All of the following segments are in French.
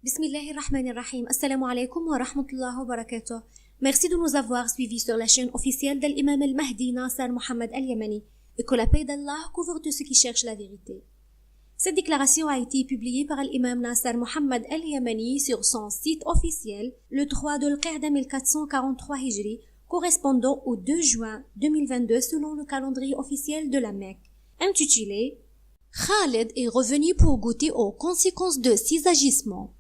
Bismillahirrahmanirrahim. Assalamu alaikum wa rahmatullahi wa barakatuh. Merci de nous avoir suivis sur la chaîne officielle de l'imam al-Mahdi Nasser Mohammed al-Yamani et que la paix d'Allah couvre tous ceux qui cherchent la vérité. Cette déclaration a été publiée par l'imam Nasser Mohammed al-Yamani sur son site officiel le 3 de l'Qa'da 1443 Hijri, correspondant au 2 juin 2022 selon le calendrier officiel de la Mecque, intitulé Khaled est revenu pour goûter aux conséquences de ses agissements.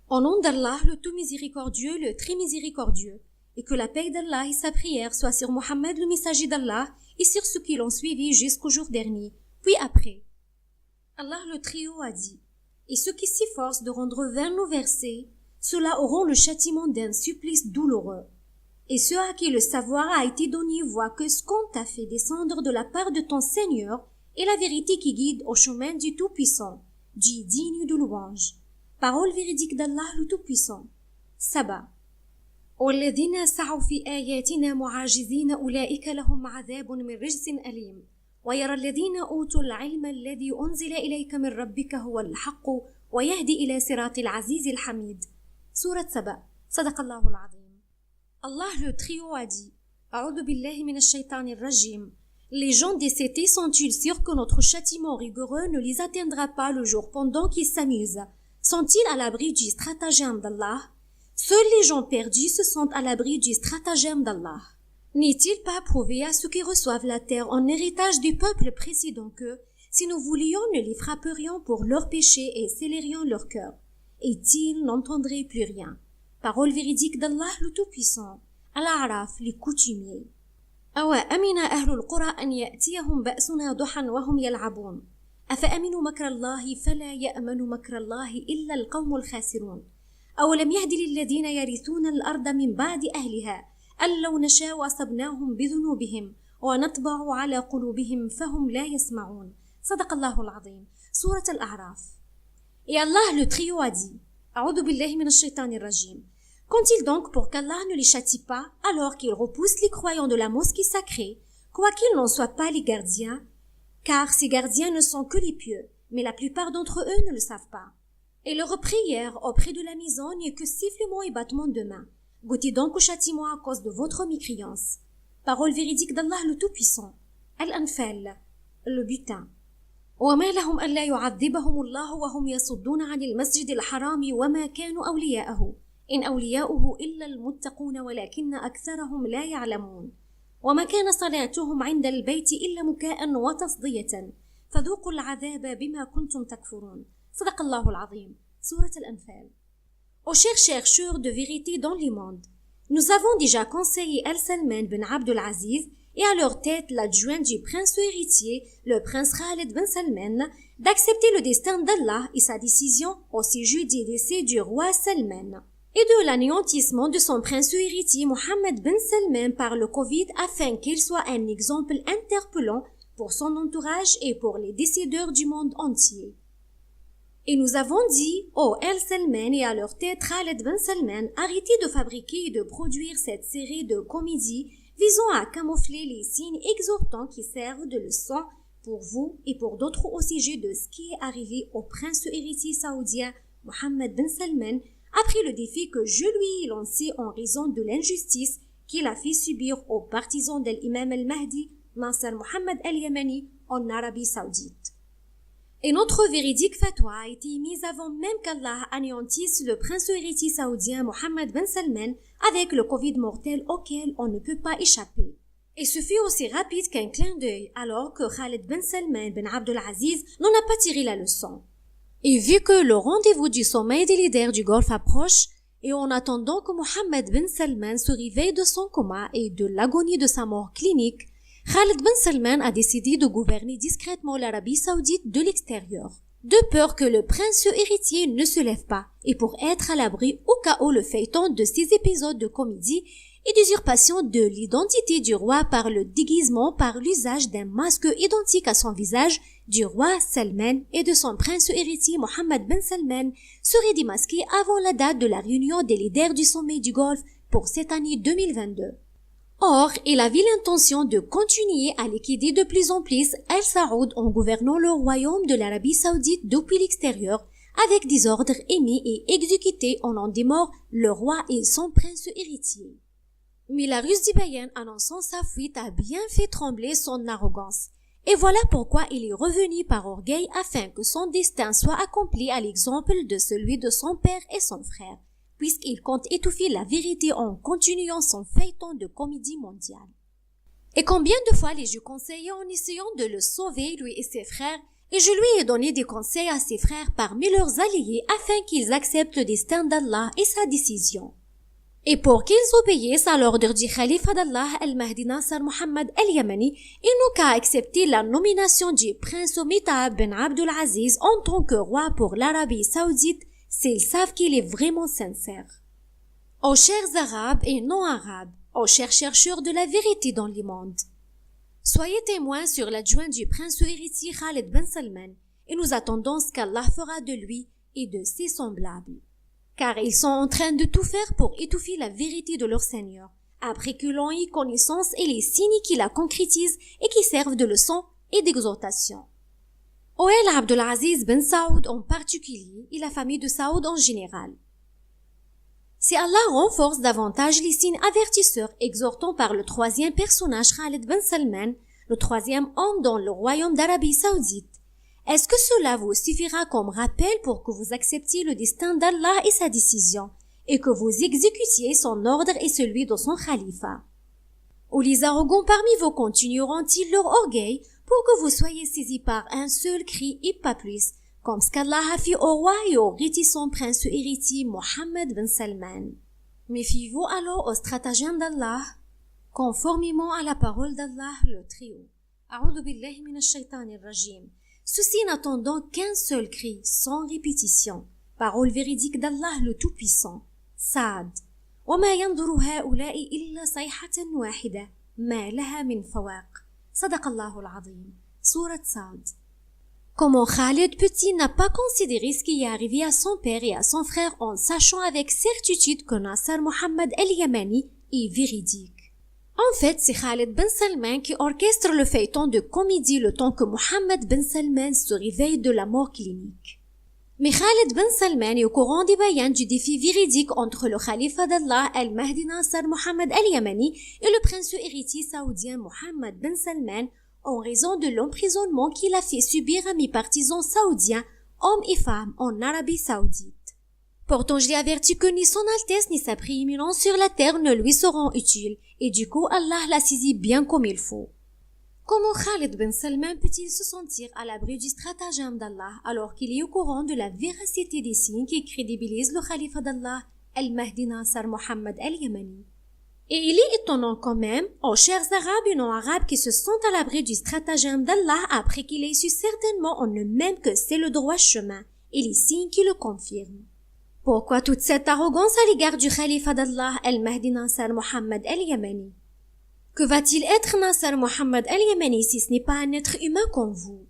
Au nom d'Allah, le tout miséricordieux, le très miséricordieux, et que la paix d'Allah et sa prière soient sur Mohammed, le messager d'Allah, et sur ceux qui l'ont suivi jusqu'au jour dernier. Puis après, Allah le Très-Haut a dit, et ceux qui s'efforcent de rendre vains nos versets, ceux-là auront le châtiment d'un supplice douloureux. Et ceux à qui le savoir a été donné voient que ce qu'on t'a fait descendre de la part de ton Seigneur est la vérité qui guide au chemin du Tout-Puissant, dit digne de louange. Parole véridique d'Allah le Tout-Puissant. Saba. والذين سعوا في آياتنا معاجزين أولئك لهم عذاب من رجز أليم ويرى الذين أوتوا العلم الذي أنزل إليك من ربك هو الحق ويهدي إلى صراط العزيز الحميد. Sourate Saba. صدق الله العظيم. Allah le Très-Haut a dit, أعوذ بالله من الشيطان الرجيم. Les gens décédés sont-ils sûrs que notre châtiment rigoureux ne les atteindra pas le jour pendant qu'ils s'amusent? Sont-ils à l'abri du stratagème d'Allah? Seuls les gens perdus se sentent à l'abri du stratagème d'Allah. N'est-il pas prouvé à ceux qui reçoivent la terre en héritage du peuple précédent que, si nous voulions, nous les frapperions pour leurs péchés et scellerions leur cœur, et ils n'entendraient plus rien? Parole véridique d'Allah le Tout-Puissant. Al-A'raf, les coutumiers. أَوَأَمِنَ أَهْلُ الْقُرَىٰ أَنْ يَأْتِيَهُمْ بَأْسُنَا ضُحًى وَهُمْ يَلْعَبُونَ أَفَأَمِنُوا مَكْرَ اللَّهِ فَلَا يَأْمَنُ مَكْرَ اللَّهِ إِلَّا الْقَوْمُ الْخَاسِرُونَ أَوَلَمْ يَهْدِ لِلَّذِينَ يَرِثُونَ الْأَرْضَ مِنْ بَعْدِ أَهْلِهَا أَن لَّوْ نَشَاءُ أَصَبْنَاهُمْ بِذُنُوبِهِمْ وَنَطْبَعُ عَلَى قُلُوبِهِمْ فَهُمْ لَا يَسْمَعُونَ صدق الله العظيم. Sourate Al-A'raf. Et Allah le Très-Haut a dit, أعوذ بالله من الشيطان الرجيم. Qu'ont-ils donc pour qu'Allah ne les châtie pas alors qu'ils repoussent les croyants de la mosquée sacrée, quoiqu'ils n'en soient pas les gardiens, car ces gardiens ne sont que les pieux, mais la plupart d'entre eux ne le savent pas. Et leur prière auprès de la maison n'est que sifflement et battement de main. Goûtez donc au châtiment à cause de votre mécréance. Parole véridique d'Allah le Tout-Puissant. Al-Anfal, le butin. وما لهم ألا يعذبهم الله وهم يصدون عن المسجد الحرام وما كانوا أولياءه إن أولياؤه إلا المتقون ولكن أكثرهم لا يعلمون وما كان صلاتهم عند البيت إلا مكاء وتصدية فذوقوا العذاب بما كنتم تكفرون صدق الله العظيم. Sourate Al-Anfal. Aux chers chercheurs de vérité dans les mondes, nous avons déjà conseillé Al-Salman bin Abdul Aziz et à leur tête l'adjoint du prince héritier, le prince Khaled bin Salman, d'accepter le destin d'Allah et sa décision au sujet du décès du roi Salman et de l'anéantissement de son prince héritier Mohammed bin Salman par le Covid afin qu'il soit un exemple interpellant pour son entourage et pour les décideurs du monde entier. Et nous avons dit, Al-Salman et à leur tête Khaled bin Salman, arrêtez de fabriquer et de produire cette série de comédies visant à camoufler les signes exhortants qui servent de leçon pour vous et pour d'autres au sujet de ce qui est arrivé au prince héritier saoudien Mohammed bin Salman après le défi que je lui ai lancé en raison de l'injustice qu'il a fait subir aux partisans de l'imam al-Mahdi Nasser Mohammed al-Yamani en Arabie Saoudite. Et notre véridique fatwa a été mise avant même qu'Allah anéantisse le prince héritier saoudien Mohammed bin Salman avec le Covid mortel auquel on ne peut pas échapper. Et ce fut aussi rapide qu'un clin d'œil alors que Khaled bin Salman bin Abdul Aziz n'en a pas tiré la leçon. Et vu que le rendez-vous du sommet des leaders du Golfe approche, et en attendant que Mohammed bin Salman se réveille de son coma et de l'agonie de sa mort clinique, Khaled bin Salman a décidé de gouverner discrètement l'Arabie Saoudite de l'extérieur, de peur que le prince héritier ne se lève pas, et pour être à l'abri au cas où le feuilleton de ces épisodes de comédie et d'usurpation de l'identité du roi par le déguisement par l'usage d'un masque identique à son visage du roi Salman et de son prince héritier Mohammed bin Salman serait démasqué avant la date de la réunion des leaders du sommet du Golfe pour cette année 2022. Or, il avait l'intention de continuer à liquider de plus en plus Al Saoud en gouvernant le royaume de l'Arabie Saoudite depuis l'extérieur avec des ordres émis et exécutés au nom des morts, le roi et son prince héritier. Mais la ruse d'Ibayan annonçant sa fuite a bien fait trembler son arrogance. Et voilà pourquoi il est revenu par orgueil afin que son destin soit accompli à l'exemple de celui de son père et son frère, puisqu'il compte étouffer la vérité en continuant son feuilleton de comédie mondiale. Et combien de fois l'ai-je conseillé en essayant de le sauver, lui et ses frères, et je lui ai donné des conseils à ses frères parmi leurs alliés afin qu'ils acceptent le destin d'Allah et sa décision. Et pour qu'ils obéissent à l'ordre du khalife d'Allah al-Mahdi Nasser Mohammed al-Yamani, il n'ont qu'à accepter la nomination du prince Mit'ab bin Abdul Aziz en tant que roi pour l'Arabie Saoudite s'ils savent qu'il est vraiment sincère. Aux chers Arabes et non-Arabes, aux chers chercheurs de la vérité dans le monde, soyez témoins sur l'adjoint du prince héritier Khalid bin Salman et nous attendons ce qu'Allah fera de lui et de ses semblables. Car ils sont en train de tout faire pour étouffer la vérité de leur Seigneur, après que l'on ait connaissance et les signes qui la concrétisent et qui servent de leçon et d'exhortation. El Abdul Aziz bin Saoud en particulier et la famille de Saoud en général. Si Allah renforce davantage les signes avertisseurs exhortant par le troisième personnage Khalid bin Salman, le troisième homme dans le royaume d'Arabie Saoudite, est-ce que cela vous suffira comme rappel pour que vous acceptiez le destin d'Allah et sa décision, et que vous exécutiez son ordre et celui de son khalifa? Ou les arrogants parmi vous continueront-ils leur orgueil pour que vous soyez saisis par un seul cri et pas plus, comme ce qu'Allah a fait au roi et au réticent prince héritier Mohammed bin Salman? Méfiez-vous alors au stratagème d'Allah, conformément à la parole d'Allah le Très-Haut. A'udhu billahi minash shaitanir rajim. Ceci n'attendant qu'un seul cri, sans répétition. Parole véridique d'Allah le Tout-Puissant. Saad. وما ينظر هؤلاء إلا صيحة واحدة ما لها من فواق. صدق الله العظيم. Sourate Saad. Comment Khalid Petit n'a pas considéré ce qui est arrivé à son père et à son frère en sachant avec certitude que Nasser Mohammed al-Yamani est véridique. En fait, c'est Khalid bin Salman qui orchestre le feuilleton de comédie le temps que Mohammed bin Salman se réveille de la mort clinique. Mais Khalid bin Salman est au courant des bayans du défi véridique entre le khalifa d'Allah al-Mahdi Nasser Mohammed al-Yamani et le prince héritier saoudien Mohammed bin Salman en raison de l'emprisonnement qu'il a fait subir à mes partisans saoudiens, hommes et femmes, en Arabie Saoudite. Pourtant, je l'ai averti que ni son Altesse ni sa prééminence sur la terre ne lui seront utiles, et du coup, Allah l'a saisi bien comme il faut. Comment Khalid bin Salman peut-il se sentir à l'abri du stratagème d'Allah alors qu'il est au courant de la véracité des signes qui crédibilisent le khalifa d'Allah, al-Mahdi Nasser Mohammed al-Yamani? Et il est étonnant quand même, aux chers Arabes et non-Arabes qui se sentent à l'abri du stratagème d'Allah après qu'il ait su certainement en eux-mêmes que c'est le droit chemin, et les signes qui le confirment. Pourquoi toute cette arrogance à l'égard du khalifa d'Allah, al-Mahdi Nasser Mohammed al-Yamani? Que va-t-il être Nasser Mohammed al-Yamani si ce n'est pas un être humain comme vous?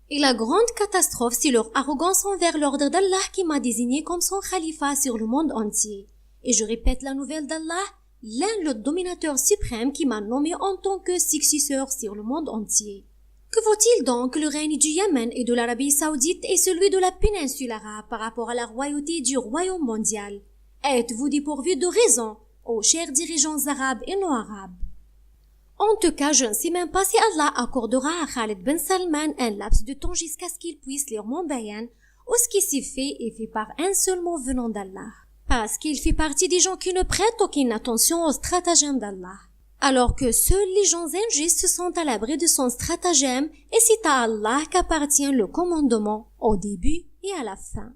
Et la grande catastrophe, c'est leur arrogance envers l'ordre d'Allah qui m'a désigné comme son khalifa sur le monde entier. Et je répète la nouvelle d'Allah, l'un le dominateur suprême qui m'a nommé en tant que successeur sur le monde entier. Que vaut-il donc le règne du Yémen et de l'Arabie Saoudite et celui de la péninsule arabe par rapport à la royauté du royaume mondial? Êtes-vous dépourvus de raison, ô chers dirigeants arabes et non-arabes? En tout cas, je ne sais même pas si Allah accordera à Khalid bin Salman un laps de temps jusqu'à ce qu'il puisse lire mon bayan, ou ce qui s'est fait est fait par un seul mot venant d'Allah. Parce qu'il fait partie des gens qui ne prêtent aucune attention au stratagème d'Allah. Alors que seuls les gens injustes sont à l'abri de son stratagème et c'est à Allah qu'appartient le commandement au début et à la fin.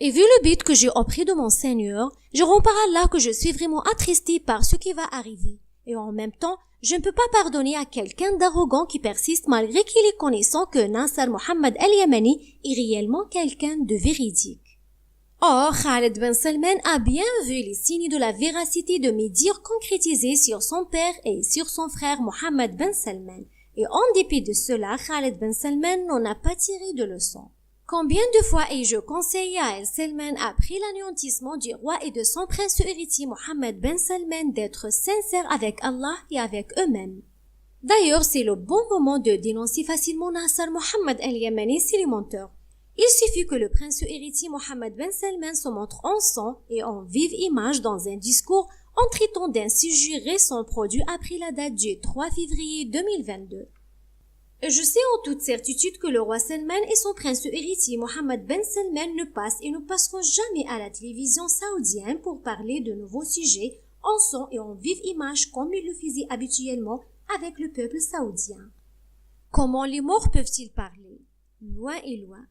Et vu le but que j'ai auprès de mon Seigneur, je rends par Allah que je suis vraiment attristé par ce qui va arriver. Et en même temps, je ne peux pas pardonner à quelqu'un d'arrogant qui persiste malgré qu'il est connaissant que Nasser Mohammed al-Yamani est réellement quelqu'un de véridique. Or, Khalid bin Salman a bien vu les signes de la véracité de mes dires concrétisés sur son père et sur son frère Mohammed bin Salman. Et en dépit de cela, Khalid bin Salman n'en a pas tiré de leçon. Combien de fois ai-je conseillé à Salman après l'anéantissement du roi et de son prince héritier Mohammed bin Salman d'être sincères avec Allah et avec eux-mêmes. D'ailleurs, c'est le bon moment de dénoncer facilement Nasser Mohammed al-Yamani s'il est menteur. Il suffit que le prince héritier Mohammed Ben Salman se montre en son et en vive image dans un discours en traitant d'un sujet récent produit après la date du 3 février 2022. Je sais en toute certitude que le roi Salman et son prince héritier Mohammed Ben Salman ne passent et ne passeront jamais à la télévision saoudienne pour parler de nouveaux sujets en son et en vive image comme ils le faisaient habituellement avec le peuple saoudien. Comment les morts peuvent-ils parler? Loin et loin.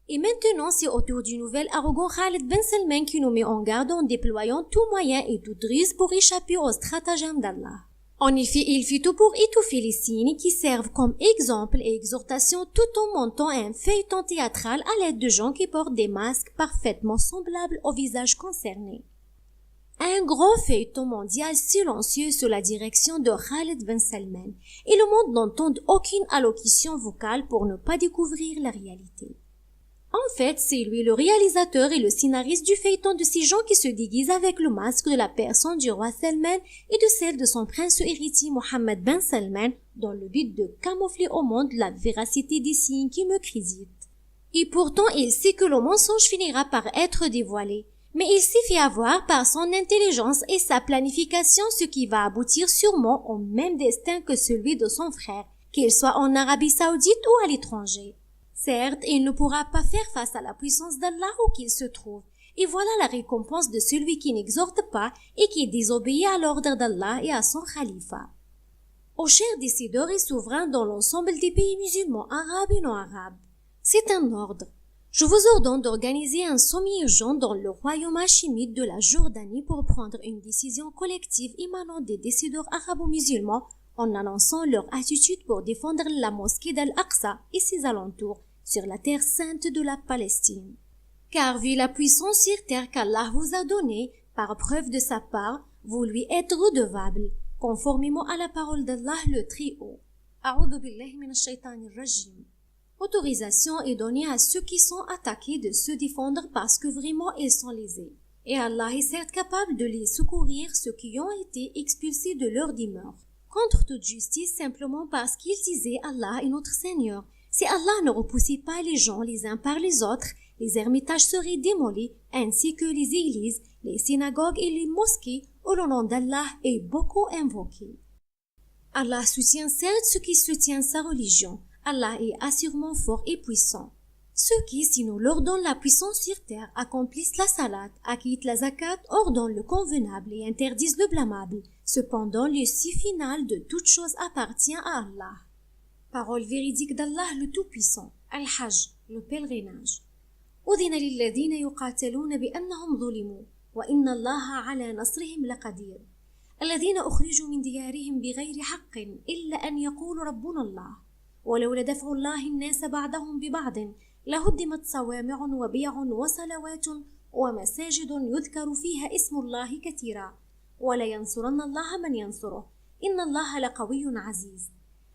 Et maintenant, c'est au tour du nouvel arrogant Khaled Ben Salman qui nous met en garde en déployant tout moyen et toute ruse pour échapper au stratagème d'Allah. En effet, il fit tout pour étouffer les signes qui servent comme exemple et exhortation tout en montant un feuilleton théâtral à l'aide de gens qui portent des masques parfaitement semblables au visage concerné. Un grand feuilleton mondial silencieux sous la direction de Khaled Ben Salman et le monde n'entend aucune allocution vocale pour ne pas découvrir la réalité. En fait, c'est lui le réalisateur et le scénariste du feuilleton de ces gens qui se déguisent avec le masque de la personne du roi Salman et de celle de son prince héritier Mohammed Ben Salman dans le but de camoufler au monde la véracité des signes qui me créditent. Et pourtant, il sait que le mensonge finira par être dévoilé. Mais il s'y fait avoir par son intelligence et sa planification, ce qui va aboutir sûrement au même destin que celui de son frère, qu'il soit en Arabie Saoudite ou à l'étranger. Certes, il ne pourra pas faire face à la puissance d'Allah où qu'il se trouve. Et voilà la récompense de celui qui n'exhorte pas et qui désobéit à l'ordre d'Allah et à son khalifa. Aux chers décideurs et souverains dans l'ensemble des pays musulmans arabes et non arabes, c'est un ordre. Je vous ordonne d'organiser un sommet urgent dans le royaume hachémite de la Jordanie pour prendre une décision collective émanant des décideurs arabo-musulmans en annonçant leur attitude pour défendre la mosquée d'Al-Aqsa et ses alentours sur la terre sainte de la Palestine. Car vu la puissance sur terre qu'Allah vous a donnée, par preuve de sa part, vous lui êtes redevable, conformément à la parole d'Allah le Très-Haut. A'udhu billahi minash shaitanir rajim. Autorisation est donnée à ceux qui sont attaqués de se défendre parce que vraiment ils sont lésés. Et Allah est certes capable de les secourir ceux qui ont été expulsés de leur demeure. Contre toute justice simplement parce qu'ils disaient Allah est notre Seigneur. Si Allah ne repoussait pas les gens les uns par les autres, les ermitages seraient démolis, ainsi que les églises, les synagogues et les mosquées où le nom d'Allah est beaucoup invoqué. Allah soutient certes ceux qui soutiennent sa religion. Allah est assurément fort et puissant. Ceux qui, si nous leur donnons la puissance sur terre, accomplissent la salat, acquittent la zakat, ordonnent le convenable et interdisent le blâmable. Cependant, le si final de toute chose appartient à Allah. Parole véridique d'Allah le Tout-Puissant. Al-Hajj, le pèlerinage. أذن للذين يقاتلون بأنهم ظلموا وإن الله على نصرهم لقدير الذين أخرجوا من ديارهم بغير حق إلا أن يقولوا ربنا الله ولولا دفع الله الناس بعضهم ببعض لهدمت صوامع وبيع وصلوات ومساجد يذكر فيها اسم الله كثيرا ولينصرن الله من ينصره إن الله لقوي عزيز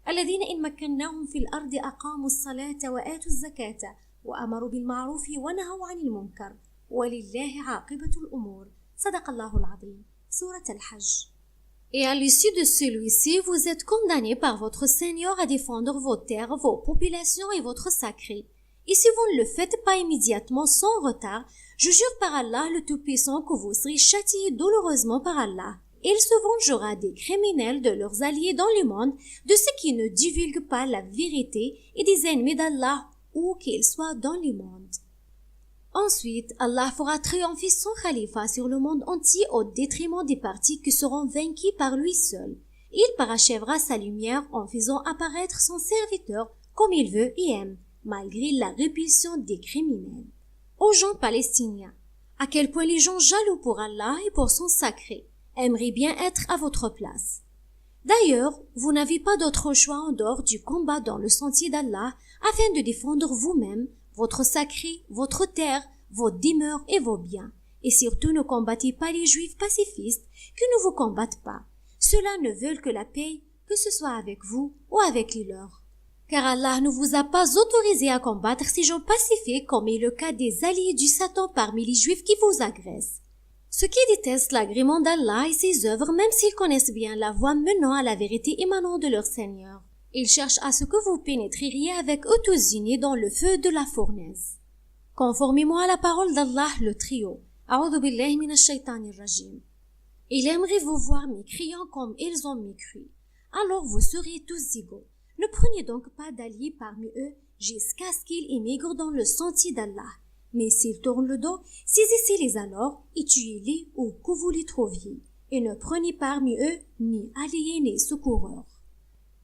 الذين إن مكناهم في الأرض أقاموا الصلاة وآتوا الزكاة وأمروا بالمعروف ونهوا عن المنكر ولله عاقبة الأمور صدق الله العظيم سورة الحج. Et à l'issue de celui-ci, vous êtes condamnés par votre Seigneur à défendre vos terres, vos populations et votre sacré. Et si vous ne le faites pas immédiatement sans retard, je jure par Allah le Tout-Puissant que vous serez châtiés douloureusement par Allah. Il se vengera des criminels de leurs alliés dans le monde, de ceux qui ne divulguent pas la vérité et des ennemis d'Allah, où qu'ils soient dans le monde. Ensuite, Allah fera triompher son khalifa sur le monde entier au détriment des parties qui seront vaincues par lui seul. Il parachèvera sa lumière en faisant apparaître son serviteur comme il veut et aime, malgré la répulsion des criminels. Aux gens palestiniens, à quel point les gens jaloux pour Allah et pour son sacré aimeraient bien être à votre place. D'ailleurs, vous n'avez pas d'autre choix en dehors du combat dans le sentier d'Allah afin de défendre vous-même, votre sacré, votre terre, vos demeures et vos biens. Et surtout ne combattez pas les juifs pacifistes qui ne vous combattent pas. Ceux-là ne veulent que la paix, que ce soit avec vous ou avec les leurs. Car Allah ne vous a pas autorisé à combattre ces gens pacifiques comme est le cas des alliés du Satan parmi les juifs qui vous agressent. Ceux qui détestent l'agrément d'Allah et ses œuvres, même s'ils connaissent bien la voie menant à la vérité émanant de leur Seigneur. Ils cherchent à ce que vous pénétriez avec eux tous unis dans le feu de la fournaise. Conformément à la parole d'Allah, le trio, A'udhu billahi minash shaytanir rajim. Il aimerait vous voir mécréants comme ils ont mécru. Alors vous serez tous égaux. Ne prenez donc pas d'alliés parmi eux jusqu'à ce qu'ils émigrent dans le sentier d'Allah. Mais s'ils tournent le dos, saisissez-les alors et tuez-les où que vous les trouviez. Et ne prenez parmi eux ni alliés ni secoureurs.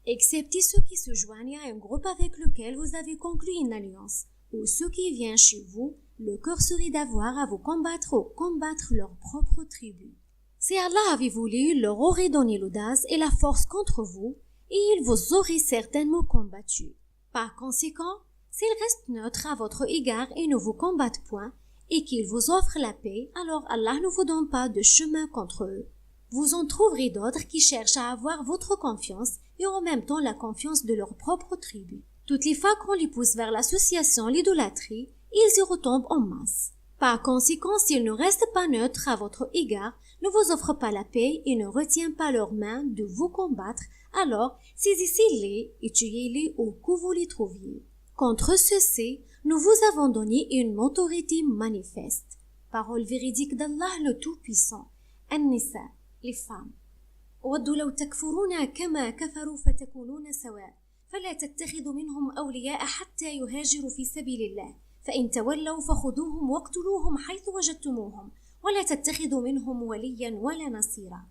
Excepté ceux qui se joignent à un groupe avec lequel vous avez conclu une alliance, ou ceux qui viennent chez vous, le cœur serait d'avoir à vous combattre ou combattre leur propre tribu. Si Allah avait voulu, il leur aurait donné l'audace et la force contre vous, et il vous aurait certainement combattu. Par conséquent, s'ils restent neutres à votre égard et ne vous combattent point, et qu'ils vous offrent la paix, alors Allah ne vous donne pas de chemin contre eux. Vous en trouverez d'autres qui cherchent à avoir votre confiance et en même temps la confiance de leur propre tribu. Toutes les fois qu'on les pousse vers l'association, l'idolâtrie, ils y retombent en masse. Par conséquent, s'ils ne restent pas neutres à votre égard, ne vous offrent pas la paix et ne retiennent pas leurs mains de vous combattre, alors saisissez-les et tuez-les où que vous les trouviez. Contre ceux-ci, nous vous avons donné une autorité manifeste. Parole véridique d'Allah le Tout-Puissant. An-Nisa, les femmes. وَدُّوا لَوْ تَكْفُرُونَ كَمَا كَفَرُوا فَتَكُونُونَ سَوَاءً فَلَا تَتَّخِذُوا مِنْهُمْ أَوْلِيَاءَ حَتَّى يُهَاجِرُوا فِي سَبِيلِ اللَّهِ فَإِنْ تَوَلَّوْا فَخُذُوهُمْ وَاقْتُلُوهُمْ حَيْثُ وَجَدتُّمُوهُمْ وَلَا تَتَّخِذُوا مِنْهُمْ وَلِيًّا وَلَا نَصِيرًا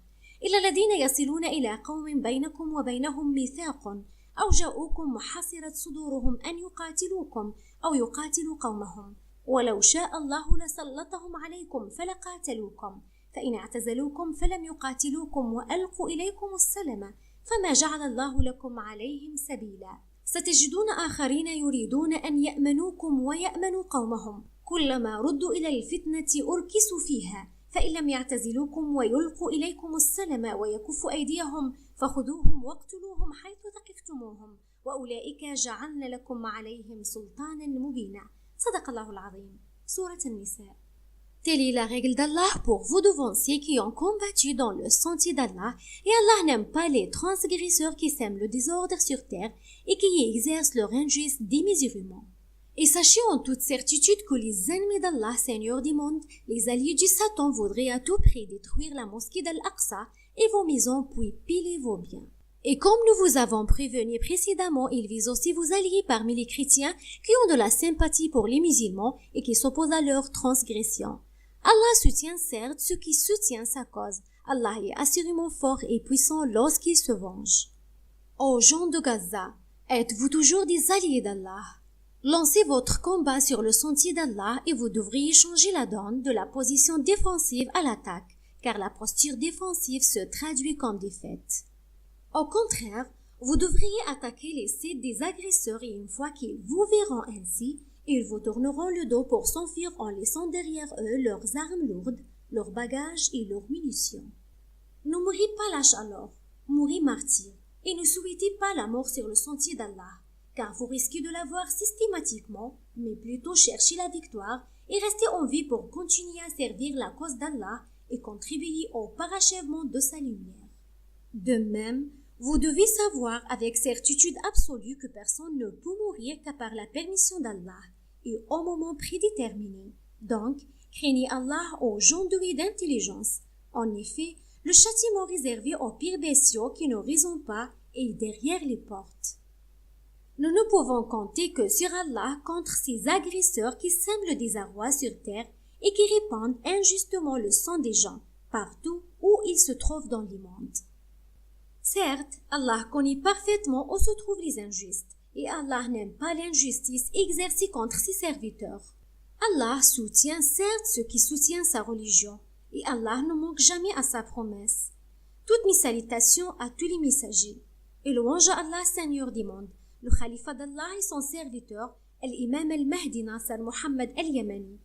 إِلَّا الَّذِينَ يَصِلُونَ إِلَى قَوْمٍ بَيْنَكُمْ وَبَيْنَهُمْ مِيثَاقٌ أَوْ جَاءُوكُمْ وَحَصِرَتْ صُدُورُهُمْ أَنْ يُقَاتِلُوكُمْ أَوْ يُقَاتِلُوا قَوْمَهُمْ وَلَوْ شَاءَ اللَّهُ لَسَلَّطَهُمْ عَلَيْكُمْ فَلَقَاتَلُوكُمْ فإن اعتزلوكم فلم يقاتلوكم وألقوا إليكم السلم فما جعل الله لكم عليهم سبيلا ستجدون آخرين يريدون أن يأمنوكم ويأمنوا قومهم كلما ردوا إلى الفتنة أركسوا فيها فإن لم يعتزلوكم ويلقوا إليكم السلم ويكفوا أيديهم فخذوهم واقتلوهم حيث ثقفتموهم وأولئك جعلن لكم عليهم سلطانا مبينا صدق الله العظيم. سورة النساء. Telle est la règle d'Allah pour vous devanciers qui ont combattu dans le sentier d'Allah, et Allah n'aime pas les transgresseurs qui sèment le désordre sur terre et qui exercent leur injustice démesurément. Et sachez en toute certitude que les ennemis d'Allah, Seigneur du monde, les alliés du Satan, voudraient à tout prix détruire la mosquée d'Al-Aqsa et vos maisons puis piler vos biens. Et comme nous vous avons prévenu précédemment, ils visent aussi vos alliés parmi les chrétiens qui ont de la sympathie pour les musulmans et qui s'opposent à leur transgression. Allah soutient certes ceux qui soutiennent sa cause. Allah est assurément fort et puissant lorsqu'il se venge. Ô gens de Gaza, êtes-vous toujours des alliés d'Allah? Lancez votre combat sur le sentier d'Allah et vous devriez changer la donne de la position défensive à l'attaque, car la posture défensive se traduit comme défaite. Au contraire, vous devriez attaquer les sites des agresseurs et une fois qu'ils vous verront ainsi, ils vous tourneront le dos pour s'enfuir en laissant derrière eux leurs armes lourdes, leurs bagages et leurs munitions. Ne mourrez pas lâche alors, mourrez martyr, et ne souhaitez pas la mort sur le sentier d'Allah, car vous risquez de l'avoir systématiquement, mais plutôt cherchez la victoire et restez en vie pour continuer à servir la cause d'Allah et contribuer au parachèvement de sa lumière. De même, vous devez savoir avec certitude absolue que personne ne peut mourir qu'à par la permission d'Allah et au moment prédéterminé. Donc, craignez Allah aux gens doués d'intelligence. En effet, le châtiment réservé aux pires bestiaux qui ne raisonnent pas est derrière les portes. Nous ne pouvons compter que sur Allah contre ces agresseurs qui sèment le désarroi sur terre et qui répandent injustement le sang des gens partout où ils se trouvent dans le monde. Certes, Allah connaît parfaitement où se trouvent les injustes, et Allah n'aime pas l'injustice exercée contre ses serviteurs. Allah soutient certes ceux qui soutiennent sa religion, et Allah ne manque jamais à sa promesse. Toutes mes salutations à tous les messagers, et louange à Allah, Seigneur du monde, le Khalifa d'Allah et son serviteur, l'imam al-Mahdi Nasser Muhammad al-Yamani.